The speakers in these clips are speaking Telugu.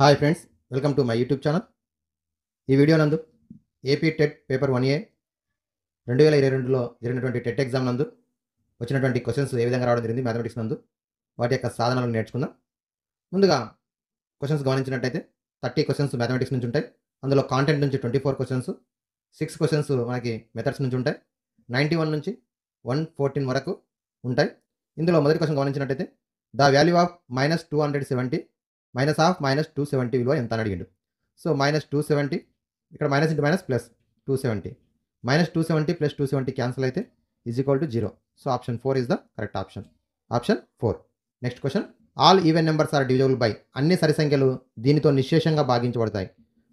Hi friends, welcome to my YouTube channel. ఈ వీడియో నందు ఏపీ టెట్ పేపర్ 1A 2022లో జరిగినటువంటి టెట్ ఎగ్జామ్ నందు వచ్చినటువంటి క్వశ్చన్స్ ఏ విధంగా రావడం జరిగింది మ్యాథమెటిక్స్ నందు, వాటి యొక్క సాధనాలను నేర్చుకుందాం. ముందుగా క్వశ్చన్స్ గమనించినట్టయితే 30 క్వశ్చన్స్ మ్యాథమెటిక్స్ నుంచి ఉంటాయి. అందులో కాంటెంట్ నుంచి 24 క్వశ్చన్స్, 6 క్వశ్చన్స్ మనకి మెథడ్స్ నుంచి ఉంటాయి. 91 నుంచి 114 వరకు ఉంటాయి. ఇందులో మొదటి క్వశ్చన్ గమనించినట్టయితే the value of -270 minus of -270 విలువ ఎంత అని అడిగిండు. సో -270 ఇక్కడ minus into minus plus 270 -270 plus 270 cancel అయితే =0. So option 4 is the correct option. Option 4. Next question, all even numbers are divisible by. అన్ని సరి సంఖ్యలు దీనితో నిశ్శేషంగా భాగించబడతాయి.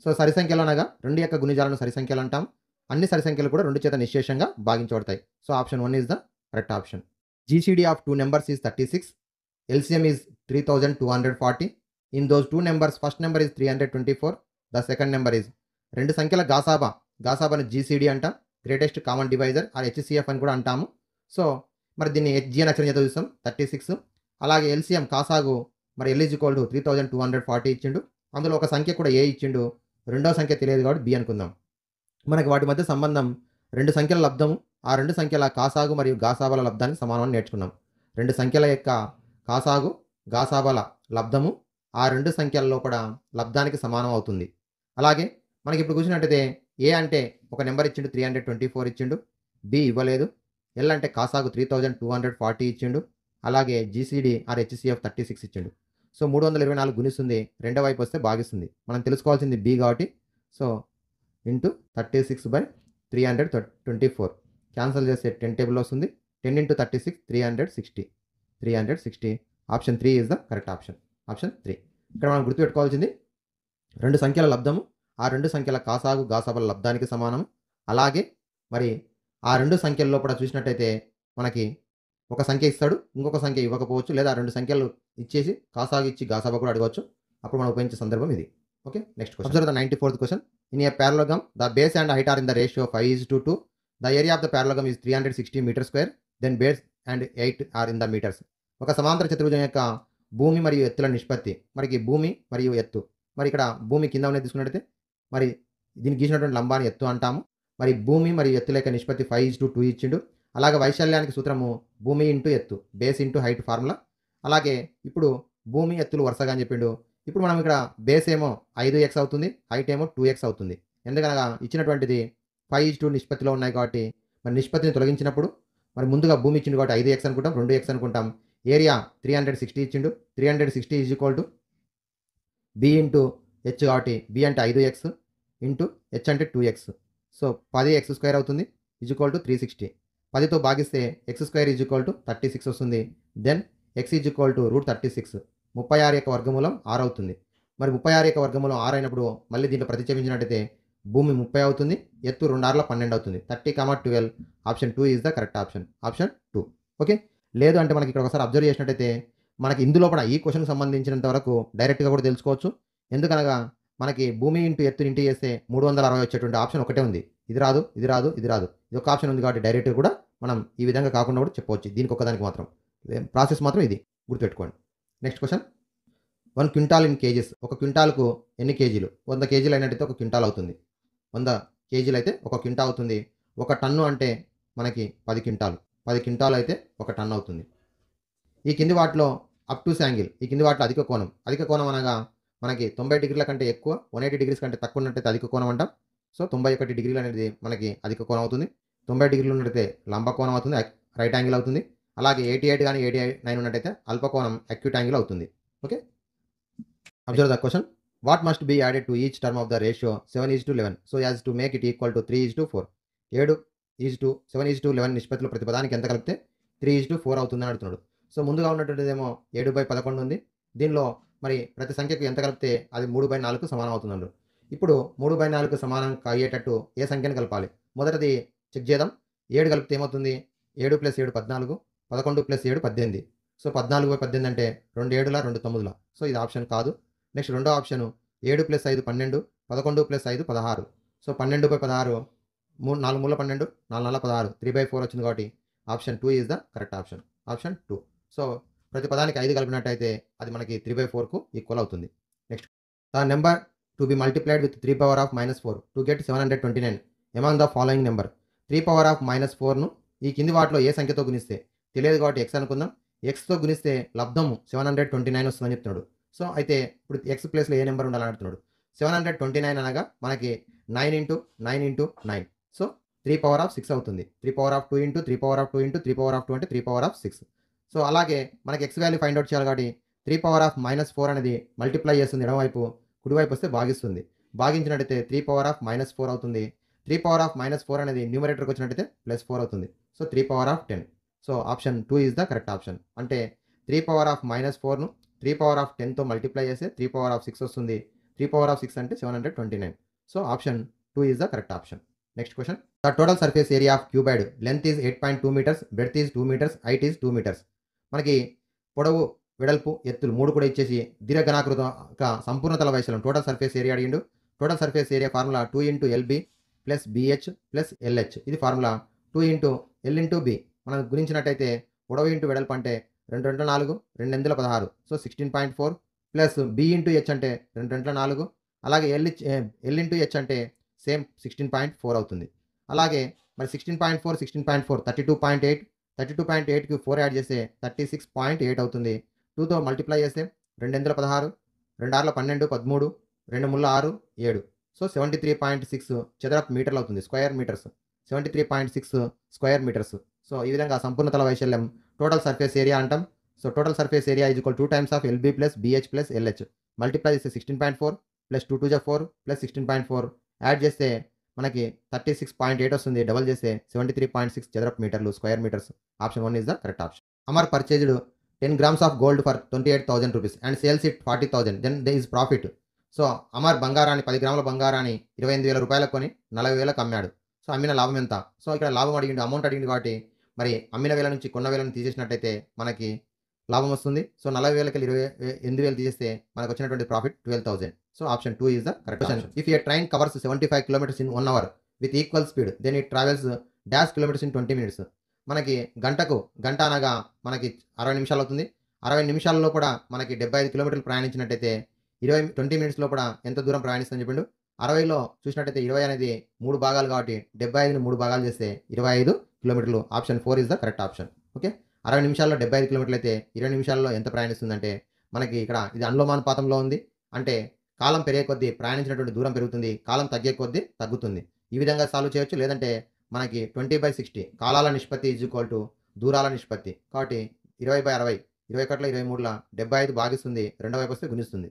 సో సరి సంఖ్యలు అనగా 2 యొక్క గుణిజాలను సరి సంఖ్యలు అంటాం. అన్ని సరి సంఖ్యలు కూడా 2 చేత నిశ్శేషంగా భాగించబడతాయి. So option 1 is the correct option. GCD of 2 numbers is 36. LCM is 3240. In those 2 numbers first number is 324. The second number is. రెండు సంఖ్యల గాసాబాని GCD అంటాం. Greatest common divisor or HCF అని కూడా అంటాము. సో మరి దీన్ని HG అని అక్షరం చేత చూస్తాం 36. అలాగే LCM కాసాగు మరి L = 3240 ఇచ్చిండు. అందులో ఒక సంఖ్య కూడా A ఇచ్చిండు, రెండో సంఖ్య తెలియదు కాబట్టి B అనుకుందాం. మనకి వాటి మధ్య సంబంధం రెండు సంఖ్యల లబ్ధము ఆ రెండు సంఖ్యల కాసాగు మరియు గాసాబాల లబ్ధానికి సమానం నేర్చుకున్నాం. రెండు సంఖ్యల యొక్క కాసాగు గాసాబాల లబ్ధము ఆ రెండు సంఖ్యల్లో కూడా లబ్ధానికి సమానం అవుతుంది. అలాగే మనకి ఇప్పుడు కూర్చున్నట్టయితే ఏ అంటే ఒక నెంబర్ ఇచ్చిండు 324 ఇచ్చిండు, B ఇవ్వలేదు. L అంటే కాసాగు 3240 ఇచ్చిండు, అలాగే GCD ఆర్ HCF 36 ఇచ్చిండు. సో 324 గుణిస్తుంది, రెండో వైపు వస్తే భాగిస్తుంది. మనం తెలుసుకోవాల్సింది B కాబట్టి సో ఇంటూ 36/324 క్యాన్సల్ చేస్తే 10 టేబుల్ వస్తుంది. 10 × 36 360. Option 3 is the correct option. Option 3. ఇక్కడ మనం గుర్తుపెట్టుకోవాల్సింది రెండు సంఖ్యల లబ్ధము ఆ రెండు సంఖ్యల కాసాగు గాసాబాల లబ్ధానికి సమానం. అలాగే మరి ఆ రెండు సంఖ్యల్లో కూడా చూసినట్టయితే మనకి ఒక సంఖ్య ఇస్తాడు, ఇంకొక సంఖ్య ఇవ్వకపోవచ్చు, లేదా రెండు సంఖ్యలు ఇచ్చేసి కాసాగు ఇచ్చి గాసాబా కూడా అడగవచ్చు. అప్పుడు మనం ఉపయోగించే సందర్భం ఇది. Okay, next question. Observe the 94th question. In a parallelogram the base and height are in the ratio 5:2. The area of the parallelogram is 360 metre square. Then base and height are in the metres. ఒక సమాంతర చతుర్భుజం యొక్క భూమి మరియు ఎత్తుల నిష్పత్తి. మనకి భూమి మరియు ఎత్తు, మరి ఇక్కడ భూమి కింద ఉన్నది తీసుకున్నట్టయితే మరి దీనికి గీసినటువంటి లంబాన్ని ఎత్తు అంటాము. మరి భూమి మరియు ఎత్తుల యొక్క నిష్పత్తి 5:2 ఇచ్చిండు. అలాగే వైశాల్యానికి సూత్రము భూమి ఇంటూ ఎత్తు, బేస్ ఇంటూ హైట్ ఫార్ములా. అలాగే ఇప్పుడు భూమి ఎత్తులు వరుసగా అని చెప్పిండు. ఇప్పుడు మనం ఇక్కడ బేస్ ఏమో 5x అవుతుంది, హైట్ ఏమో 2x అవుతుంది. ఎందుకనగా ఇచ్చినటువంటిది 5:2 నిష్పత్తిలో ఉన్నాయి కాబట్టి మరి నిష్పత్తిని తొలగించినప్పుడు మరి ముందుగా భూమి ఇచ్చిండు కాబట్టి 5x అనుకుంటాం, 2x అనుకుంటాం. ఏరియా 360 ఇచ్చిండు. 360 = B ఇంటూ హెచ్ కాబట్టి B అంటే 5x ఇంటూ హెచ్ అంటే 2x. సో 10x² అవుతుంది =360. 10తో భాగిస్తే x² = 36 వస్తుంది. Then x √36. 36 యొక్క వర్గమూలం 6 అవుతుంది. మరి 36 యొక్క వర్గమూలం 6 అయినప్పుడు మళ్ళీ దీంట్లో ప్రతిక్షేపించినట్టయితే భూమి 30 అవుతుంది, ఎత్తు 2 × 12 అవుతుంది. 30, 12. Option 2 is the correct option. Option 2. Okay, లేదు అంటే మనకి ఇక్కడ ఒకసారి అబ్జర్వ్ చేసినట్టయితే మనకి ఇందులో కూడా ఈ క్వశ్చన్కి సంబంధించినంత వరకు డైరెక్ట్గా కూడా తెలుసుకోవచ్చు. ఎందుకనగా మనకి భూమి ఇంటూ ఎత్తు ఇంటూ చేస్తే 360 వచ్చేటువంటి ఆప్షన్ ఒకటే ఉంది. ఇది రాదు, ఇది రాదు, ఇది రాదు. ఇది ఒక ఆప్షన్ ఉంది కాబట్టి డైరెక్ట్గా కూడా మనం ఈ విధంగా కాకుండా కూడా చెప్పవచ్చు. దీనికి ఒక్కదానికి మాత్రం ప్రాసెస్ మాత్రం ఇది గుర్తుపెట్టుకోండి. Next question, 1 quintal in kgs. ఒక క్వింటాల్కు ఎన్ని కేజీలు? 100 కేజీలు అయినట్టయితే ఒక క్వింటాల్ అవుతుంది. 100 కేజీలు అయితే ఒక క్వింటాల్ అవుతుంది. ఒక టన్ను అంటే మనకి 10 క్వింటాలు. 10 క్వింటాలు అయితే ఒక టన్ను అవుతుంది. ఈ కింది వాటిలో అబ్టూస్ యాంగిల్, ఈ కింది వాటిలో అధిక కోణం. అధిక కోణం అనగా మనకి 90 డిగ్రీల కంటే ఎక్కువ, 180 డిగ్రీస్ కంటే తక్కువ ఉన్నట్టయితే అధిక కోణం అంటాం. సో 91 డిగ్రీలు అనేది మనకి అధిక కోణం అవుతుంది. 90 డిగ్రీలు ఉన్నట్టయితే లంబ కోణం అవుతుంది, రైట్ యాంగిల్ అవుతుంది. అలాగే 88 కానీ 89 ఉన్నట్టయితే అల్ప కోణం అక్యూట్ యాంగిల్ అవుతుంది. Okay, observe the question. What must be added to each term of the ratio 7:11 so as to make it equal to 3:4. 7:11 నిష్పత్తిలో ప్రతి పదానికి ఎంత కలిపితే 3:4 అవుతుందని అడుగుతున్నాడు. సో ముందుగా ఉన్నటువంటిదేమో 7/11 ఉంది. దీనిలో మరి ప్రతి సంఖ్యకు ఎంత కలిపితే అది 3/4కు సమానం అవుతుందండి. ఇప్పుడు 3/4కు సమానం అయ్యేటట్టు ఏ సంఖ్యను కలపాలి? మొదటిది చెక్ చేద్దాం. 7 కలిపితే ఏమవుతుంది? 7 + 7 14, 11 + 7 18. సో 14/18 అంటే 2 7ల 2 9ల. సో ఇది ఆప్షన్ కాదు. నెక్స్ట్ రెండో ఆప్షన్ 7 + 5 12, 11 + 5 16. సో 12/16 4 3 12, 4 4 16, 3/4 వచ్చింది కాబట్టి option 2 is the correct option. Option 2. So ప్రతి పదానికి 5 కలిపినట్టయితే అది మనకి 3/4కు ఈక్వల్ అవుతుంది. Next the number to be multiplied with 3 power of -4 to get 729 among the following number. 3 power of -4ను ఈ కింది వాటిలో ఏ సంఖ్యతో గుణిస్తే, తెలియదు కాబట్టి ఎక్స్ అనుకుందాం, ఎక్స్తో గుణిస్తే లబ్ధము 729 వస్తుందని చెప్తున్నాడు. సో అయితే ఇప్పుడు ఎక్స్ ప్లేస్లో ఏ నెంబర్ ఉండాలని అడుగుతున్నాడు. 729 అనగా మనకి 9 into 9 into 9. So 3 power of 6 అవుతుంది. 3 power of 2 into 3 power of 2 into 3 power of 2 అంటే 3 పవర్ ఆఫ్ 6. సో అలాగే మనకి ఎక్స్ వాల్యూ ఫైండ్ అవుట్ చేయాలి కాబట్టి 3 పవర్ ఆఫ్ -4 అనేది మల్టిప్లై చేస్తుంది ఎడమవైపు, కుడివైపు వస్తే భాగిస్తుంది. భాగించినట్టయితే 3 పవర్ ఆఫ్ -4 అవుతుంది. 3 పవర్ ఆఫ్ -4 అనేది న్యూమరేటర్కి వచ్చినట్టయితే +4 అవుతుంది. So 3 power of 10. So option 2 is the correct option. అంటే 3 పవర్ ఆఫ్ -4ను 3 పవర్ ఆఫ్ 10తో మల్టిప్లై చేస్తే 3 పవర్ ఆఫ్ 6 వస్తుంది. 3 పవర్ ఆఫ్ 6 అంటే 729. So option 2 is the correct option. Next question. The total surface area of cuboid length is 8.2 metres, breadth is 2 metres, height is 2 metres. మనకి పొడవు, వెడల్పు, ఎత్తులు 3 కూడా ఇచ్చేసి దీర్ఘఘనాకృత సంపూర్ణ తల వైశాల్యం టోటల్ సర్ఫేస్ ఏరియా అడిగిండు. Total surface area formula 2 into LB plus BH plus LH. ఇది formula 2 into L into B. మనం గుణించినట్టయితే పొడవు ఇంటూ వెడల్పు అంటే 2 2 4 2 8 16. So 16.4 plus b into h అంటే 2 2 4. అలాగే ఎల్ ఇంటూ హెచ్ అంటే సేమ్ 16.4 అవుతుంది. అలాగే మరి 16.4 16.4 32.8. 32.8కి 4 యాడ్ చేస్తే 36.8 అవుతుంది. 2తో మల్టిప్లై చేస్తే 2 8 16, 2 6 12 13, 2 3 6 7. సో 73.6 చదరపు మీటర్లు అవుతుంది, square metres. 73.6 square metres. So ఈ విధంగా సంపూర్ణ తల వైశాల్యం టోటల్ సర్ఫేస్ ఏరియా అంటాం. So total surface area is equal 2 times of l b plus BH plus l h. Multiply చేస్తే 16.4 ప్లస్ 2 2 4 ప్లస్ 16.4 యాడ్ చేస్తే మనకి 36.8 వస్తుంది. డబల్ చేస్తే 73.6 చదరపు మీటర్లు, square metres. Option 1 is the correct option. Amar purchased 10 grams of gold for 28,000 rupees and sales it 40,000. Then they is profit. So Amar బంగారాన్ని 10 గ్రాముల బంగారాన్ని 28,000 రూపాయలకు కొని 40,000కు అమ్మాడు. సో అమ్మిన లాభం ఎంత? సో ఇక్కడ లాభం అడిగిండు, అమౌంట్ అడిగిండు కాబట్టి మరి అమ్మిన వేల నుంచి కొన్న వేలను తీసేసినట్టయితే మనకి లాభం వస్తుంది. సో 40,000కి 28,000 తీసేస్తే మనకు వచ్చినటువంటి profit 12,000. So option 2 is the correct option. If a train covers 75 kilometers in 1 hour with equal speed then it travels dash kilometres in 20 minutes. మనకి గంట అనగా మనకి 60 నిమిషాలు అవుతుంది. 60 నిమిషాల్లో కూడా మనకి 75 కిలోమీటర్లు ప్రయాణించినట్టయితే 20 minutes లోపల ఎంత దూరం ప్రయాణిస్తుందని చెప్పిండు. 60లో చూసినట్టయితే 20 అనేది 3 భాగాలు కాబట్టి 75ని 3 భాగాలు చేస్తే 25 కిలోమీటర్లు. Option 4 is the correct option. Okay, 60 నిమిషాల్లో 75 కిలోమీటర్లు అయితే 20 నిమిషాల్లో ఎంత ప్రయాణిస్తుందంటే మనకి ఇక్కడ ఇది అనులోమానుపాతంలో ఉంది. అంటే కాలం పెరిగే కొద్దీ ప్రయాణించినటువంటి దూరం పెరుగుతుంది, కాలం తగ్గే కొద్దీ తగ్గుతుంది. ఈ విధంగా సాల్వ్ చేయొచ్చు. లేదంటే మనకి 20/60 కాలాల నిష్పత్తి ఈజ్ ఈక్వల్ టు దూరాల నిష్పత్తి. కాబట్టి 20/60 21 23 75 భాగిస్తుంది, రెండో వైపు వస్తే గుణిస్తుంది.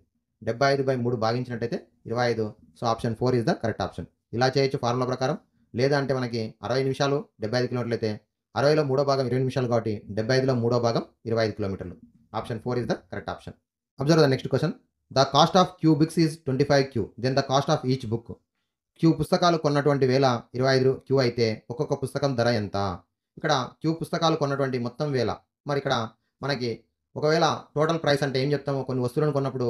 75/3 భాగించినట్టయితే 25. So option 4 is the correct option. ఇలా చేయొచ్చు ఫార్ములా ప్రకారం. లేదా అంటే మనకి 60 నిమిషాలు 75 కిలోమీటర్లు అయితే 60లో మూడో భాగం 20 నిమిషాలు కాబట్టి 75లో మూడో భాగం 25 కిలోమీటర్లు. Option 4 is the correct option. Observe the next question. The cost of q books is 25 q. Then the cost of each book. Q పుస్తకాలు కొన్నటువంటి వేల 25 క్యూ అయితే ఒక్కొక్క పుస్తకం ధర ఎంత? ఇక్కడ క్యూ పుస్తకాలు కొన్నటువంటి మొత్తం వేల. మరి ఇక్కడ మనకి ఒకవేళ టోటల్ ప్రైస్ అంటే ఏం చెప్తాము? కొన్ని వస్తువులను కొన్నప్పుడు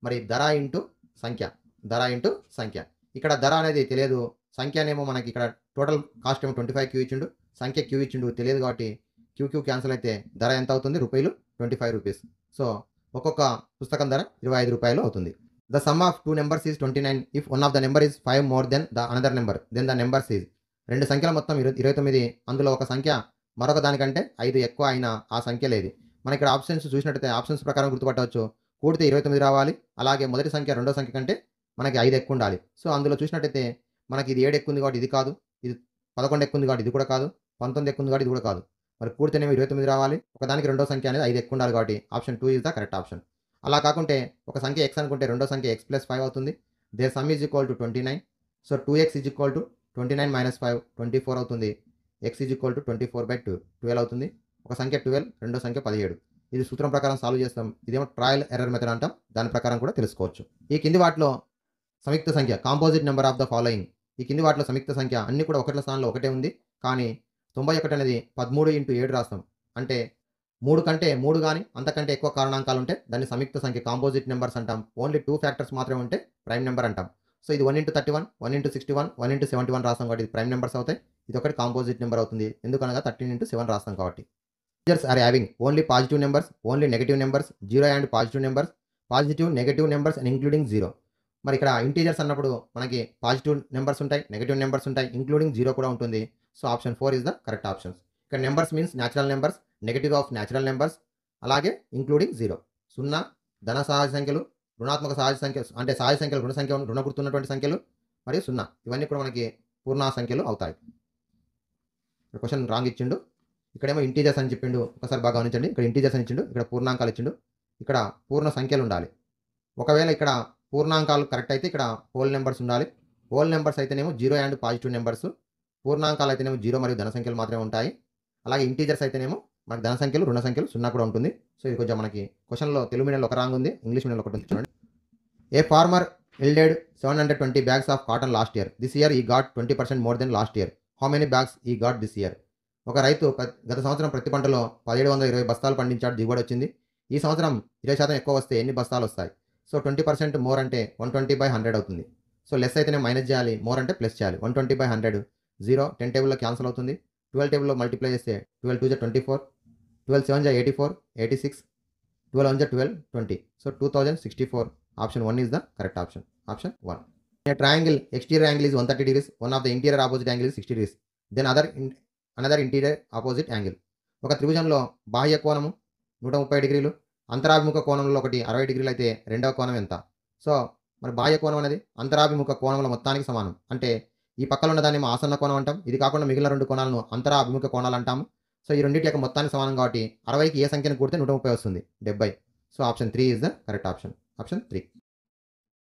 మరి ధర ఇంటూ సంఖ్య, ధర ఇంటూ సంఖ్య. ఇక్కడ ధర అనేది తెలియదు, సంఖ్య అనేమో మనకి ఇక్కడ టోటల్ కాస్ట్ ఏమో 25 క్యూ ఇచ్చిండు, సంఖ్య క్యూ ఇచ్చిండు, తెలియదు కాబట్టి క్యూ క్యాన్సిల్ అయితే ధర ఎంత అవుతుంది? రూపాయలు 25 రూపీస్. సో ఒక్కొక్క పుస్తకం ధర 25 రూపాయలు అవుతుంది. The sum of 2 numbers is 29. If one of the number is 5 more than the another number then the numbers is. రెండు సంఖ్యల మొత్తం 29, అందులో ఒక సంఖ్య మరొక దానికంటే 5 ఎక్కువ అయినా ఆ సంఖ్య లేదు. మన ఇక్కడ ఆప్షన్స్ చూసినట్టయితే ఆప్షన్స్ ప్రకారం గుర్తుపట్టవచ్చు. కూడితే 29 రావాలి, అలాగే మొదటి సంఖ్య రెండో సంఖ్య కంటే మనకి 5 ఎక్కువ ఉండాలి. సో అందులో చూసినట్టయితే మనకి ఇది 7 ఎక్కువ ఉంది కాబట్టి ఇది కాదు, ఇది 11 ఎక్కువ ఉంది కాబట్టి ఇది కూడా కాదు, 19 ఎక్కువ ఉంది కాబట్టి ఇది కూడా కాదు. మరి కూడితేనేమో 29 రావాలి, ఒకదానికి రెండో సంఖ్య అనేది 5 ఎక్కువ ఉండాలి కాబట్టి option 2 is the correct option. అలా కాకుంటే ఒక సంఖ్య x అనుకుంటే రెండో సంఖ్య x + 5 అవుతుంది. Their sum is equal to 29. So 2x is equal to 29 - 5 24 అవుతుంది. x ఈజ్ ఈక్వల్ టు 24/2 12 అవుతుంది. ఒక సంఖ్య 12, రెండో సంఖ్య 17. ఇది సూత్రం ప్రకారం సాల్వ్ చేస్తాం. ఇదేమో ట్రయల్ ఎర్రర్ మెథడ్ అంటాం, దాని ప్రకారం కూడా తెలుసుకోవచ్చు. ఈ కింది వాటిలో సంయుక్త సంఖ్య composite number of the following. ఈ కింది వాటిలో సంయుక్త సంఖ్య అన్ని కూడా ఒకట్ల స్థానంలో ఒకటే ఉంది, కానీ 91 అనేది 13 × 7 రాస్తాం. అంటే 3 కంటే 3 కానీ అంతకంటే ఎక్కువ కారణాంకాలు ఉంటే దాన్ని సంయుక్త సంఖ్య కాంపోజిట్ నెంబర్స్ అంటాం. ఓన్లీ 2 ఫ్యాక్టర్స్ మాత్రమే ఉంటే ప్రైమ్ నెంబర్ అంటాం. సో ఇది 1 × 31, 1 × 61, 1 × 71 రాస్తాం కాబట్టి ఇది ప్రైమ్ నెంబర్స్ అవుతాయి. ఇది ఒకటి కాంపోజిట్ నెంబర్ అవుతుంది, ఎందుకనగా 13 × 7 రాస్తాం కాబట్టి. Integers are having only positive numbers, only negative numbers, zero and positive numbers, positive negative numbers and including zero. మరి ఇక్కడ ఇంటీజర్స్ అన్నప్పుడు మనకి పాజిటివ్ నెంబర్స్ ఉంటాయి, నెగటివ్ నెంబర్స్ ఉంటాయి, ఇంక్లూడింగ్ 0 కూడా ఉంటుంది. So option 4 is the correct option. ఇక్కడ numbers means natural numbers, negative of natural numbers, అలాగే ఇంక్లూడింగ్ 0. 0 ధన సహజ సంఖ్యలు, రుణాత్మక సహజ సంఖ్యలు అంటే సహజ సంఖ్యలు, రుణ గుర్తున్నటువంటి సంఖ్యలు మరియు 0 ఇవన్నీ కూడా మనకి పూర్ణ సంఖ్యలు అవుతాయి. క్వశ్చన్ రాంగ్ ఇచ్చిండు. ఇక్కడేమో ఇంటీజర్స్ అని చెప్పిండు. ఒకసారి బాగా గమనించండి. ఇక్కడ ఇంటీజర్స్ అని ఇచ్చిండు, ఇక్కడ పూర్ణాంకాలు ఇచ్చిండు. ఇక్కడ పూర్ణ సంఖ్యలు ఉండాలి. ఒకవేళ ఇక్కడ పూర్ణాంకాలు కరెక్ట్ అయితే ఇక్కడ హోల్ నెంబర్స్ ఉండాలి. హోల్ నెంబర్స్ అయితేనేమో 0 అండ్ పాజిటివ్ నెంబర్స్, పూర్ణాంకాలు అయితేనేమో 0 మరియు ధన సంఖ్యలు మాత్రమే ఉంటాయి. అలాగే ఇంటీజర్స్ అయితేనేమో మనకి ధన సంఖ్యలు, రుణ సంఖ్యలు 0 కూడా ఉంటుంది. సో ఇది కొంచెం మనకి క్వశ్చన్లో తెలుగు మీడియంలో ఒక రాంగ్ ఉంది, ఇంగ్లీష్ మీడియంలో ఒకటి ఉంది చూడండి. A farmer yielded 720 bags of cotton last year. This year he got 20% more than last year. How many bags he got this year? ఒక రైతు గత సంవత్సరం ప్రతి పంటలో 1720 బస్తాలు పండించాడు, దిగుబడి వచ్చింది. ఈ సంవత్సరం 20% ఎక్కువ వస్తే ఎన్ని బస్తాలు వస్తాయి? సో 20% మోర్ అంటే 120/100 అవుతుంది. సో లెస్ అయితేనే మైనస్ చేయాలి, మోర్ అంటే ప్లస్ చేయాలి. 120/100 0 10 టేబుల్లో క్యాన్సిల్ అవుతుంది. 12 టేబుల్లో మల్టిప్లై చేస్తే 12 2 24, 12 7 84, 86, 12 1 12, 20. So 2064. Option 1 is the correct option. Option 1. A triangle exterior angle is 130 degrees. One of the interior opposite angle is 60 degrees. Then another interior opposite angle. ఒక త్రిభుజంలో బాహ్య కోణము 130 డిగ్రీలు, అంతరాభిముఖ కోణంలో ఒకటి 60 డిగ్రీలు అయితే రెండవ కోణం ఎంత? సో మరి బాహ్య కోణం అనేది అంతరాభిముఖ కోణముల మొత్తానికి సమానం. అంటే ఈ పక్కన ఉన్న దాన్ని ఆసన్న కోణం అంటాం. ఇది కాకుండా మిగిలిన 2 కోణాలను అంతరాభిముఖ కోణాలు అంటాము. సో ఈ రెండింటి యొక్క మొత్తానికి సమానం కాబట్టి 60కి ఏ సంఖ్యను కూడితే 130 వస్తుంది? 70. So option 3 is the correct option. Option 3.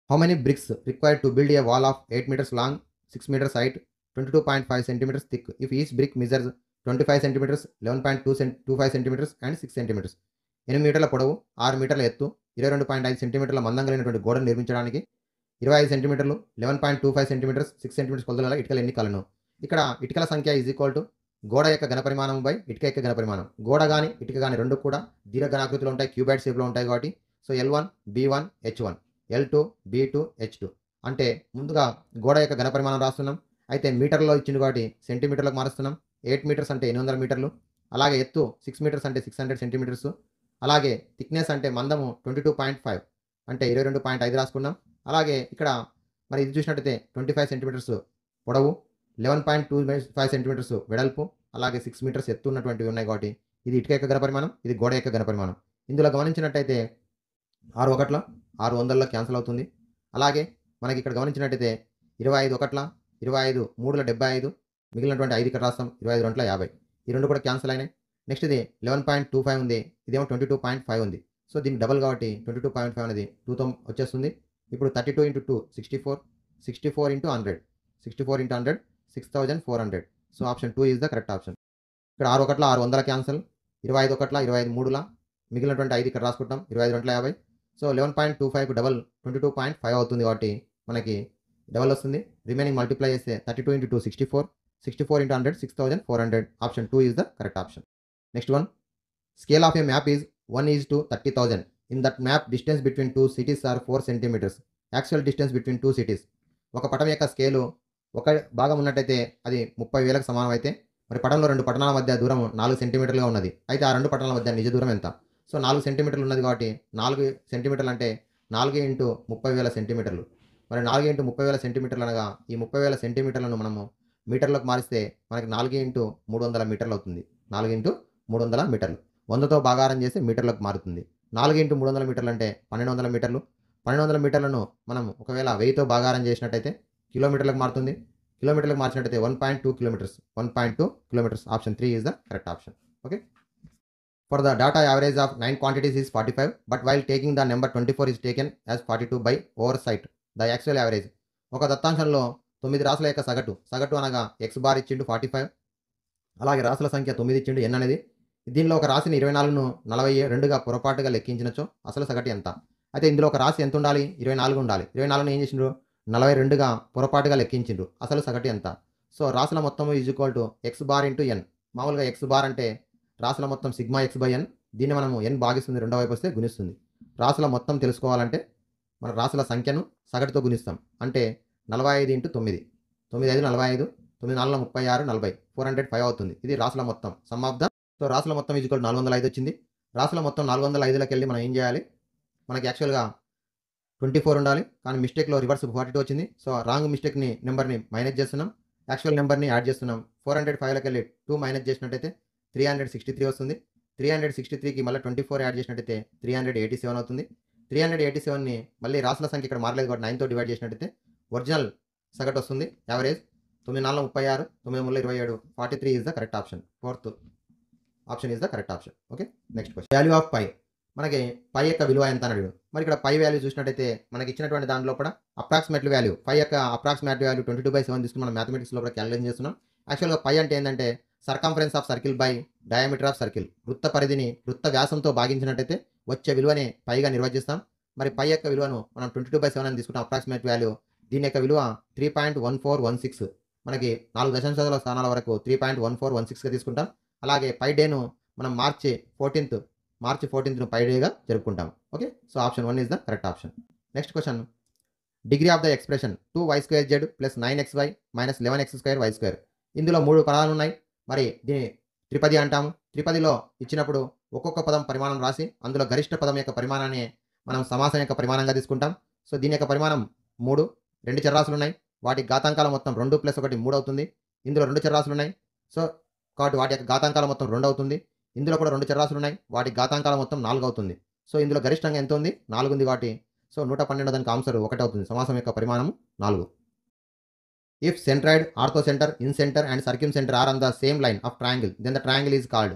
How many bricks required to build a wall of 8 meters long, 6 meters height, 22.5 centimeters thick if each brick measures 25 centimeters, 11.25 centimeters and 6 centimeters? 8 మీటర్ల పొడవు, 6 మీటర్ల ఎత్తు, 22.5 సెంటీమీటర్ల మందం కలిగినటువంటి గోడను నిర్మించడానికి 25 సెంటీమీటర్లు, 11.25 సెంటీమీటర్స్, 6 సెంటీమీటర్స్ కొలతల ఇటుకలు ఎన్ని కలను? ఇక్కడ ఇటుకల సంఖ్య ఈజ్ ఈక్వల్ టు గోడ యొక్క ఘనపరిమాణం బై ఇటుక యొక్క ఘనపరిమాణం. గోడ కానీ ఇటుక కానీ రెండు కూడా దీర్ఘఘనాకృతిలో ఉంటాయి, క్యూబాయిడ్ షేప్లో ఉంటాయి కాబట్టి so L1 B1 H1, L2 B2 H2. అంటే ముందుగా గోడ యొక్క ఘనపరిమాణం రాస్తున్నాం. అయితే మీటర్లో ఇచ్చింది కాబట్టి సెంటీమీటర్లకు మారుస్తున్నాం. 8 మీటర్స్ అంటే 800 మీటర్లు. అలాగే ఎత్తు 6 మీటర్స్ అంటే 600 సెంటీమీటర్స్. అలాగే థిక్నెస్ అంటే మందము 22.5 అంటే 22.5 రాసుకున్నాం. అలాగే ఇక్కడ మరి ఇది చూసినట్టయితే 25 సెంటీమీటర్స్ పొడవు, 11.25 సెంటీమీటర్స్ వెడల్పు, అలాగే 6 మీటర్స్ ఎత్తు ఉన్నటువంటివి ఉన్నాయి కాబట్టి ఇది ఇటుక యొక్క ఘనపరిమాణం, ఇది గోడ యొక్క ఘనపరిమాణం. ఇందులో గమనించినట్టయితే 6 ఒకట్ల 6 వందల్లో క్యాన్సిల్ అవుతుంది. అలాగే మనకి ఇక్కడ గమనించినట్టయితే 25 ఒకట్ల 25 3ల 75, మిగిలినటువంటి 5 ఇక్కడ రాస్తాం, 25 2ల 50. ఈ రెండు కూడా క్యాన్సిల్ అయినాయి. నెక్స్ట్ ఇది 11.25 ఉంది, ఇదేమో 22.5 ఉంది. సో దీనికి డబల్ కాబట్టి 22.5 అనేది 2తో వచ్చేస్తుంది. ఇప్పుడు 32 × 2 64, 64 × 100, 64 × 100 6400. So option 2 is the correct option. ఇక్కడ 6 ఒకట్ల 600 క్యాన్సిల్, 25 ఒకట్ల 25 3ల, మిగిలినటువంటి 5 ఇక్కడ రాసుకుంటాం, 25 2ల 50. సో 11.25కు డబల్ 22.5 అవుతుంది కాబట్టి మనకి డబల్ వస్తుంది. రిమైనింగ్ మల్టిప్లై చేస్తే 32 × 2 64, 64 × 100 6400. Option 2 is the correct option. Next one, scale of a map is 1:30,000. In that map distance between 2 cities are 4 centimeters. Actual distance between 2 cities. ఒక పటం యొక్క స్కేలు ఒక భాగం ఉన్నట్టయితే అది 30,000కు సమానం అయితే మరి పటంలో 2 పట్టణాల మధ్య దూరం 4 సెంటీమీటర్లుగా ఉన్నది. అయితే ఆ 2 పట్టణాల మధ్య నిజ దూరం ఎంత? సో 4 సెంటీమీటర్లు ఉన్నది కాబట్టి 4 సెంటీమీటర్లు అంటే 4 × 30,000 సెంటీమీటర్లు. మరి 4 × 30,000 సెంటీమీటర్లు అనగా ఈ 30,000 సెంటీమీటర్లను మనము మీటర్లకు మారిస్తే మనకి 4 × 300 మీటర్లు అవుతుంది. 4 × 300 మీటర్లు. 100తో భాగారం చేస్తే మీటర్లకు మారుతుంది. 4 × 300 మీటర్లు అంటే 1200 మీటర్లు. 1200 మీటర్లను మనం ఒకవేళ 1000తో భాగారం చేసినట్టయితే కిలోమీటర్లకు మారుతుంది. కిలోమీటర్లకు మార్చినట్టయితే 1.2 kilometers. 1.2 kilometers. Option 3 is the correct option. Okay. For the data average of 9 quantities is 45, but while taking the number 24 is taken as 42 by oversight. The actual average. ఒక దత్తాంశంలో 9 రాసుల యొక్క సగటు అనగా x బార్ ఇచ్చిండు 45. అలాగే రాసుల సంఖ్య 9 ఇచ్చిండు n అనేది. దీనిలో ఒక రాశిని 24ను 42గా పొరపాటుగా లెక్కించినచో అసలు సగటు ఎంత? అయితే ఇందులో ఒక రాశి ఎంత ఉండాలి? 24 ఉండాలి. 24ను ఏం చేసిండ్రు? 42గా పొరపాటుగా లెక్కించిండ్రు. అసలు సగటు ఎంత? సో రాసుల మొత్తం is equal to x bar into n. మామూలుగా x బార్ అంటే రాసుల మొత్తం సిగ్మా x/n. దీన్ని మనము n భాగిస్తుంది రెండో వైపు వస్తే గుణిస్తుంది. రాసుల మొత్తం తెలుసుకోవాలంటే మన రాసుల సంఖ్యను సగటుతో గుణిస్తాం. అంటే 45 × 9. 9 5 45, 9 4 36, 40, 405 అవుతుంది. ఇది రాసుల మొత్తం సమ్ ఆఫ్ ద. సో రాసుల మొత్తం ఈజ్ ఈక్వల్ 405 వచ్చింది. రాసుల మొత్తం 405లోకి వెళ్ళి మనం ఏం చేయాలి? మనకి యాక్చువల్గా 24 ఉండాలి. కానీ మిస్టేక్‌లో రివర్స్ 42 వచ్చింది. సో, రాంగ్ నెంబర్‌ని మైనస్ చేస్తున్నాం. యాక్చువల్ నెంబర్‌ని యాడ్ చేస్తున్నాం. 405లోకెళ్ళి 2 మైనస్ చేసినట్టయితే 363 వస్తుంది. 363కి మళ్ళీ 24 యాడ్ చేసినట్టయితే 387 అవుతుంది. 387ని మళ్ళీ రాసుల సంఖ్య ఇక్కడ మారలేదు కాబట్టి 9తో డివైడ్ చేసినట్టయితే ఒరిజినల్ సగటు వస్తుంది. Average 9 4 36, 9 3 27, 43 is the correct option. Fourth option is the correct option. Okay, next question. Value of pi. మనకి పై యొక్క విలువ ఎంత అని అడిగాడు. మరి ఇక్కడ పై వాల్యూ చూసినట్టయితే మనకి ఇచ్చినటువంటి దాంట్లో కూడా అప్రాక్సిమేట్ వాల్యూ పై యొక్క అప్రాక్సిమేట్ వాల్యూ 22/7 తీసుకుని మనం మ్యాథమెటిక్స్లో కూడా క్యాలిక్యులేషన్ చేస్తున్నాం. యాక్చువల్గా పై అంటే ఏంటంటే circumference of circle by diameter of circle. వృత్త పరిధిని వృత్త వ్యాసంతో భాగించినట్టయితే వచ్చే విలువని పైగా నిర్వచిస్తాం. మరి పై యొక్క విలువను మనం 22/7 అని తీసుకుంటాం అప్రాక్సిమేట్ వాల్యూ. దీని యొక్క విలువ 3.1416. మనకి 4 దశాంశాల స్థానాల వరకు 3.1416గా తీసుకుంటాం. అలాగే పై డేను మనం మార్చి 14th పై డేగా జరుపుకుంటాం. Okay, so option 1 is the correct option. Next question. Degree of the expression 2y² plus 9xy minus 11x²y². ఇందులో 3 పదాలు ఉన్నాయి. మరి దీన్ని త్రిపది అంటాము. త్రిపదిలో ఇచ్చినప్పుడు ఒక్కొక్క పదం పరిమాణం రాసి అందులో గరిష్ట పదం యొక్క పరిమాణాన్ని మనం సమాసం యొక్క పరిమాణంగా తీసుకుంటాం. సో దీని యొక్క పరిమాణం 3. 2 చరరాశులు ఉన్నాయి. వాటి ఘాతాంకాల మొత్తం 2 + 1 3 అవుతుంది. ఇందులో 2 చరరాశులు ఉన్నాయి. సో కాబట్టి వాటి యొక్క ఘాతాంకాల మొత్తం 2 అవుతుంది. ఇందులో కూడా 2 చరరాశులు ఉన్నాయి. వాటి ఘాతాంకాల మొత్తం 4 అవుతుంది. సో ఇందులో గరిష్టంగా ఎంత ఉంది? 4 ఉంది కాబట్టి సో 112 దానికి ఆన్సర్ 1 అవుతుంది. సమాసం యొక్క పరిమాణం 4. If centroid, orthocentre, incentre and circumcentre are on the same line of triangle then the triangle is called.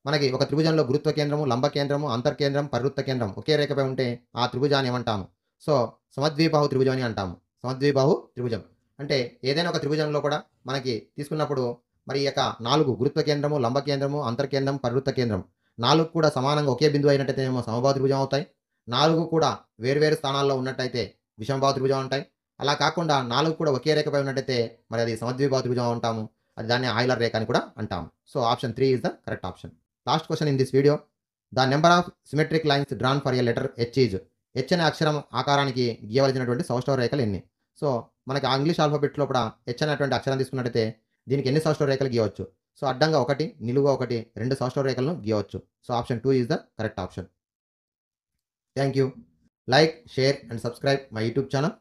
మనకి ఒక త్రిభుజంలో గురుత్వ కేంద్రము, లంబ కేంద్రము, అంతర్కేంద్రం, పరివృత్త కేంద్రం ఒకే రేఖపై ఉంటే ఆ త్రిభుజాన్ని ఏమంటాము? సో సమద్విబాహు త్రిభుజం అని అంటాము. సమద్విబాహు త్రిభుజం అంటే ఏదైనా ఒక త్రిభుజంలో కూడా మనకి తీసుకున్నప్పుడు మరి ఈ యొక్క 4 గురుత్వ కేంద్రము, లంబ కేంద్రము, అంతర్కేంద్రం, పరివృత్త కేంద్రం 4 కూడా సమానంగా ఒకే బిందువు అయినట్టయితే ఏమో సమబాహు త్రిభుజం అవుతాయి. 4 కూడా వేరువేరు స్థానాల్లో ఉన్నట్టయితే విషమబాహు త్రిభుజం ఉంటాయి. అలా కాకుండా 4 కూడా ఒకే రేఖపై ఉన్నట్టయితే మరి అది సమద్విబాహు త్రిభుజం అంటాము. అది దాన్ని ఆయిలర్ రేఖ అని కూడా అంటాము. So option 3 is the correct option. Last question in this video. The number of symmetric lines drawn for a letter H is. H అనే అక్షరం ఆకారానికి గీయవలసినటువంటి సౌష్ఠవ రేఖలు ఎన్ని? సో మనకి ఇంగ్లీష్ ఆల్ఫాబెట్లో కూడా హెచ్ అనేటువంటి అక్షరం తీసుకున్నట్టయితే దీనికి ఎన్ని సౌష్ఠవ రేఖలు గీయవచ్చు? సో అడ్డంగా 1, నిలువుగా 1, 2 సౌష్ఠవ రేఖలను గీయవచ్చు. So option 2 is the correct option. Thank you. Like, share and subscribe my YouTube channel.